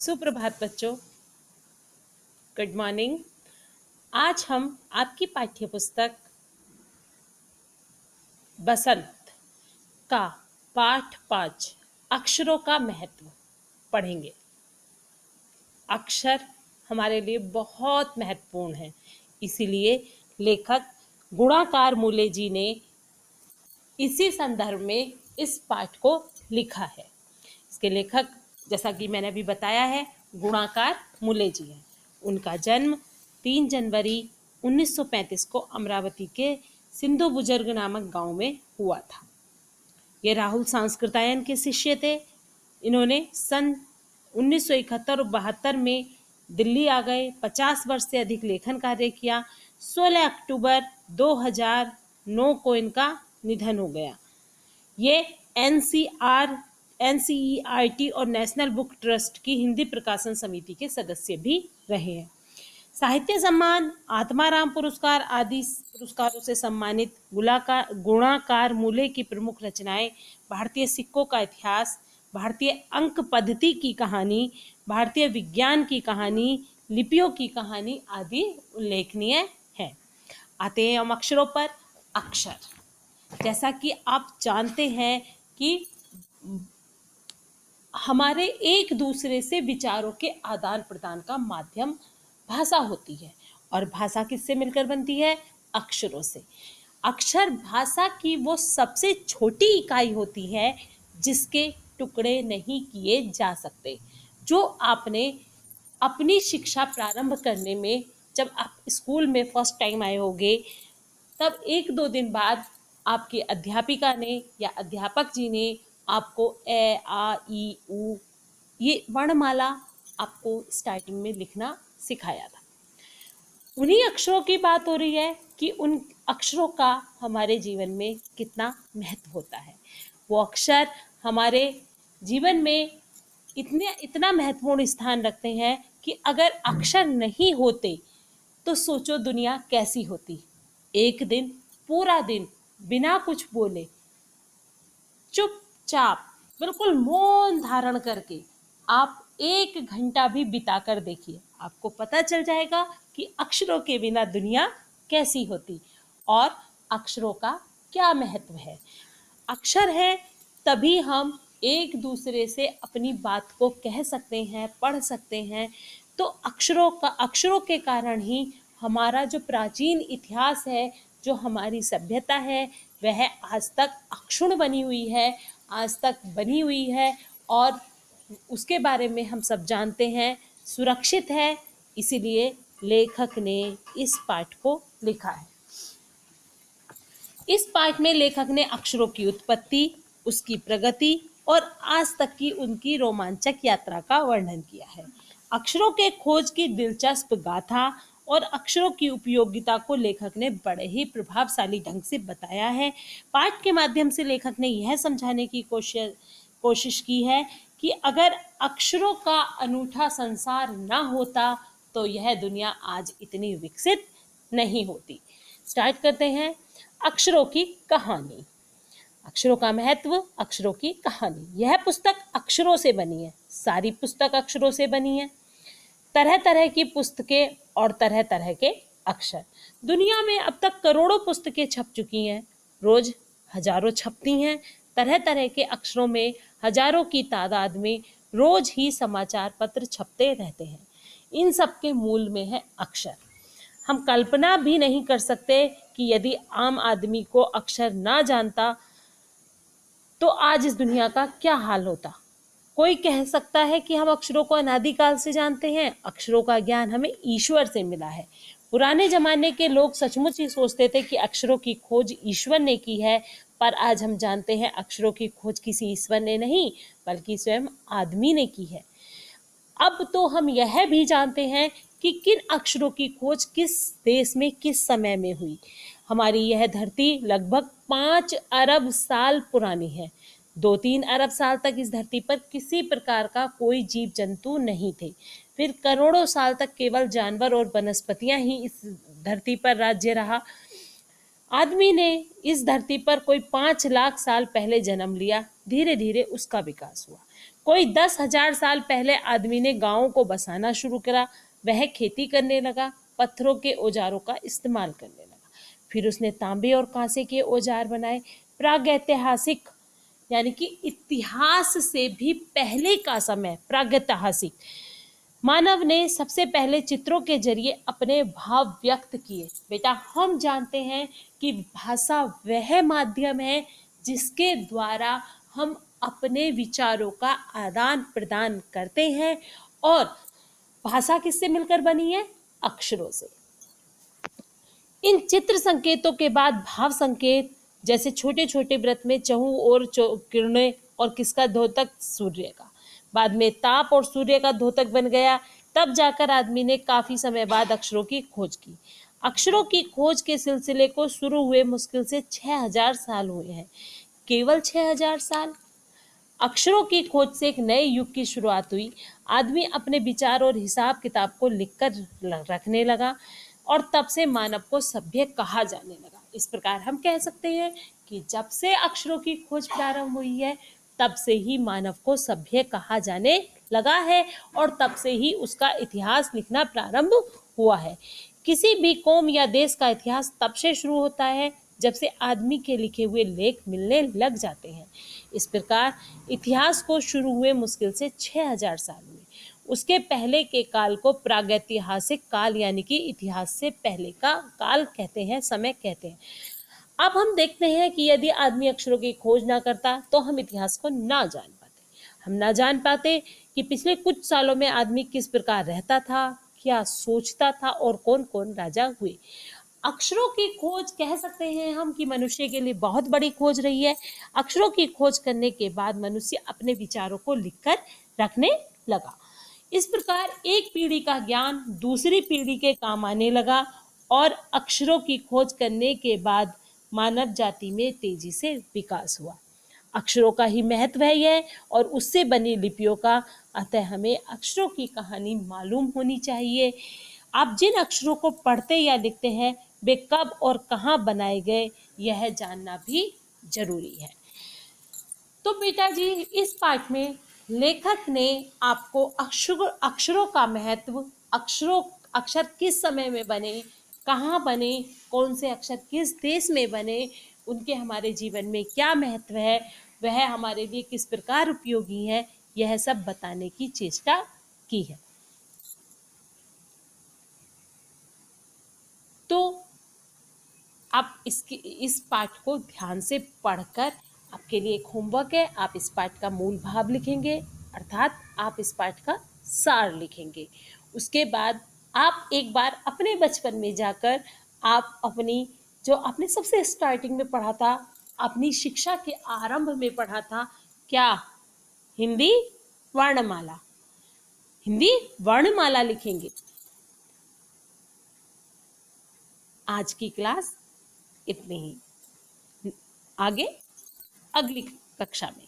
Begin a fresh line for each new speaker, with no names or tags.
सुप्रभात बच्चों, good morning. आज हम आपकी पाठ्य पुस्तक बसंत का पाठ 5 अक्षरों का महत्व पढ़ेंगे। अक्षर हमारे लिए बहुत महत्वपूर्ण है, इसीलिए लेखक गुणाकार मूले जी ने इसी संदर्भ में इस पाठ को लिखा है। इसके लेखक, जैसा कि मैंने अभी बताया है, गुणाकार मूले जी हैं। उनका जन्म 3 जनवरी 1935 को अमरावती के सिंधु बुजुर्ग नामक गांव में हुआ था। ये राहुल सांस्कृतायन के शिष्य थे। इन्होंने सन 1971 और 72 में दिल्ली आ गए। 50 वर्ष से अधिक लेखन कार्य किया। 16 अक्टूबर 2009 को इनका निधन हो गया। ये एनसीईआरटी और नेशनल बुक ट्रस्ट की हिंदी प्रकाशन समिति के सदस्य भी रहे हैं। साहित्य सम्मान, आत्माराम पुरस्कार आदि पुरस्कारों से सम्मानित गुणाकार मूले की प्रमुख रचनाएं भारतीय सिक्कों का इतिहास, भारतीय अंक पद्धति की कहानी, भारतीय विज्ञान की कहानी, लिपियों की कहानी आदि उल्लेखनीय है। आते हैं हम अक्षरों पर। अक्षर, जैसा कि आप जानते हैं कि हमारे एक दूसरे से विचारों के आदान प्रदान का माध्यम भाषा होती है, और भाषा किससे मिलकर बनती है? अक्षरों से। अक्षर भाषा की वो सबसे छोटी इकाई होती है जिसके टुकड़े नहीं किए जा सकते। जो आपने अपनी शिक्षा प्रारंभ करने में, जब आप स्कूल में फर्स्ट टाइम आए होंगे, तब 1-2 दिन बाद आपकी अध्यापिका ने या अध्यापक जी ने आपको ए, आ, ई, उ ये वर्णमाला आपको स्टार्टिंग में लिखना सिखाया था। उन्हीं अक्षरों की बात हो रही है कि उन अक्षरों का हमारे जीवन में कितना महत्व होता है। वो अक्षर हमारे जीवन में इतना महत्वपूर्ण स्थान रखते हैं कि अगर अक्षर नहीं होते तो सोचो दुनिया कैसी होती। एक दिन, पूरा दिन बिना कुछ बोले, चुपचाप, बिल्कुल मौन धारण करके आप 1 घंटा भी बिता कर देखिए, आपको पता चल जाएगा कि अक्षरों के बिना दुनिया कैसी होती और अक्षरों का क्या महत्व है। अक्षर है तभी हम एक दूसरे से अपनी बात को कह सकते हैं, पढ़ सकते हैं। तो अक्षरों के कारण ही हमारा जो प्राचीन इतिहास है, जो हमारी सभ्यता है, वह आज तक अक्षुण्ण बनी हुई है, आज तक बनी हुई है, और उसके बारे में हम सब जानते हैं, सुरक्षित है। इसीलिए लेखक ने इस पाठ को लिखा है। इस पाठ में लेखक ने अक्षरों की उत्पत्ति, उसकी प्रगति और आज तक की उनकी रोमांचक यात्रा का वर्णन किया है। अक्षरों के खोज की दिलचस्प गाथा और अक्षरों की उपयोगिता को लेखक ने बड़े ही प्रभावशाली ढंग से बताया है। पाठ के माध्यम से लेखक ने यह समझाने की कोशिश की है कि अगर अक्षरों का अनूठा संसार न होता तो यह दुनिया आज इतनी विकसित नहीं होती। स्टार्ट करते हैं। अक्षरों की कहानी। अक्षरों का महत्व, अक्षरों की कहानी। यह पुस्तक अक्षरों से बनी है। सारी पुस्तक अक्षरों से बनी है। तरह तरह की पुस्तकें और तरह तरह के अक्षर। दुनिया में अब तक करोड़ों पुस्तकें छप चुकी हैं, रोज हजारों छपती हैं। तरह तरह के अक्षरों में हजारों की तादाद में रोज ही समाचार पत्र छपते रहते हैं। इन सब के मूल में है अक्षर। हम कल्पना भी नहीं कर सकते कि यदि आम आदमी को अक्षर ना जानता तो आज इस दुनिया का क्या हाल होता। कोई कह सकता है कि हम अक्षरों को अनादिकाल से जानते हैं। अक्षरों का ज्ञान हमें ईश्वर से मिला है। पुराने जमाने के लोग सचमुच ही सोचते थे कि अक्षरों की खोज ईश्वर ने की है, पर आज हम जानते हैं अक्षरों की खोज किसी ईश्वर ने नहीं, बल्कि स्वयं आदमी ने की है। अब तो हम यह भी जानते हैं कि किन अक्षरों की खोज किस देश में किस समय में हुई। हमारी यह धरती लगभग 5 अरब साल पुरानी है। 2-3 अरब साल तक इस धरती पर किसी प्रकार का कोई जीव जंतु नहीं थे। फिर करोड़ों साल तक केवल जानवर और वनस्पतियां ही इस धरती पर राज्य रहा। आदमी ने इस धरती पर कोई 5 लाख साल पहले जन्म लिया। धीरे धीरे उसका विकास हुआ। कोई 10,000 साल पहले आदमी ने गांवों को बसाना शुरू करा। वह खेती करने लगा, पत्थरों के औजारों का इस्तेमाल करने लगा। फिर उसने तांबे और कांसे के औजार बनाए। प्रागैतिहासिक यानी कि इतिहास से भी पहले का समय, प्रागैतिहासिक, मानव ने सबसे पहले चित्रों के जरिए अपने भाव व्यक्त किए। बेटा, हम जानते हैं कि भाषा वह माध्यम है जिसके द्वारा हम अपने विचारों का आदान प्रदान करते हैं, और भाषा किससे मिलकर बनी है? अक्षरों से। इन चित्र संकेतों के बाद भाव संकेत, जैसे छोटे छोटे वृत्त में चहु और किरणें और किसका द्योतक? सूर्य का। बाद में ताप और सूर्य का द्योतक बन गया। तब जाकर आदमी ने काफी समय बाद अक्षरों की खोज की। अक्षरों की खोज के सिलसिले को शुरू हुए मुश्किल से 6,000 साल हुए हैं। केवल 6,000 साल। अक्षरों की खोज से एक नए युग की शुरुआत हुई। आदमी अपने विचार और हिसाब किताब को लिखकर रखने लगा, और तब से मानव को सभ्य कहा जाने लगा। इस प्रकार हम कह सकते हैं कि जब से अक्षरों की खोज प्रारंभ हुई है, तब से ही मानव को सभ्य कहा जाने लगा है, और तब से ही उसका इतिहास लिखना प्रारंभ हुआ है। किसी भी कौम या देश का इतिहास तब से शुरू होता है जब से आदमी के लिखे हुए लेख मिलने लग जाते हैं। इस प्रकार इतिहास को शुरू हुए मुश्किल से 6,000 साल हुए। उसके पहले के काल को प्रागैतिहासिक काल यानी कि इतिहास से पहले का काल कहते हैं, समय कहते हैं। अब हम देखते हैं कि यदि आदमी अक्षरों की खोज ना करता तो हम इतिहास को ना जान पाते। हम ना जान पाते कि पिछले कुछ सालों में आदमी किस प्रकार रहता था, क्या सोचता था, और कौन कौन राजा हुए। अक्षरों की खोज कह सकते हैं हम कि मनुष्य के लिए बहुत बड़ी खोज रही है। अक्षरों की खोज करने के बाद मनुष्य अपने विचारों को लिखकर रखने लगा। इस प्रकार एक पीढ़ी का ज्ञान दूसरी पीढ़ी के काम आने लगा, और अक्षरों की खोज करने के बाद मानव जाति में तेजी से विकास हुआ। अक्षरों का ही महत्व है यह, और उससे बनी लिपियों का। अतः हमें अक्षरों की कहानी मालूम होनी चाहिए। आप जिन अक्षरों को पढ़ते या लिखते हैं, वे कब और कहाँ बनाए गए, यह जानना भी जरूरी है। तो बेटा जी, इस पाठ में लेखक ने आपको अक्षरों का महत्व, अक्षर किस समय में बने, कहाँ बने, कौन से अक्षर किस देश में बने, उनके हमारे जीवन में क्या महत्व है, वह हमारे लिए किस प्रकार उपयोगी है, यह सब बताने की चेष्टा की है। तो आप इस पाठ को ध्यान से पढ़कर, आपके लिए एक होमवर्क है, आप इस पाठ का मूल भाव लिखेंगे, अर्थात आप इस पाठ का सार लिखेंगे। उसके बाद आप एक बार अपने बचपन में जाकर आप अपनी, जो आपने सबसे स्टार्टिंग में पढ़ा था, अपनी शिक्षा के आरंभ में पढ़ा था, क्या? हिंदी वर्णमाला। हिंदी वर्णमाला लिखेंगे। आज की क्लास इतनी ही। आगे अगली कक्षा में।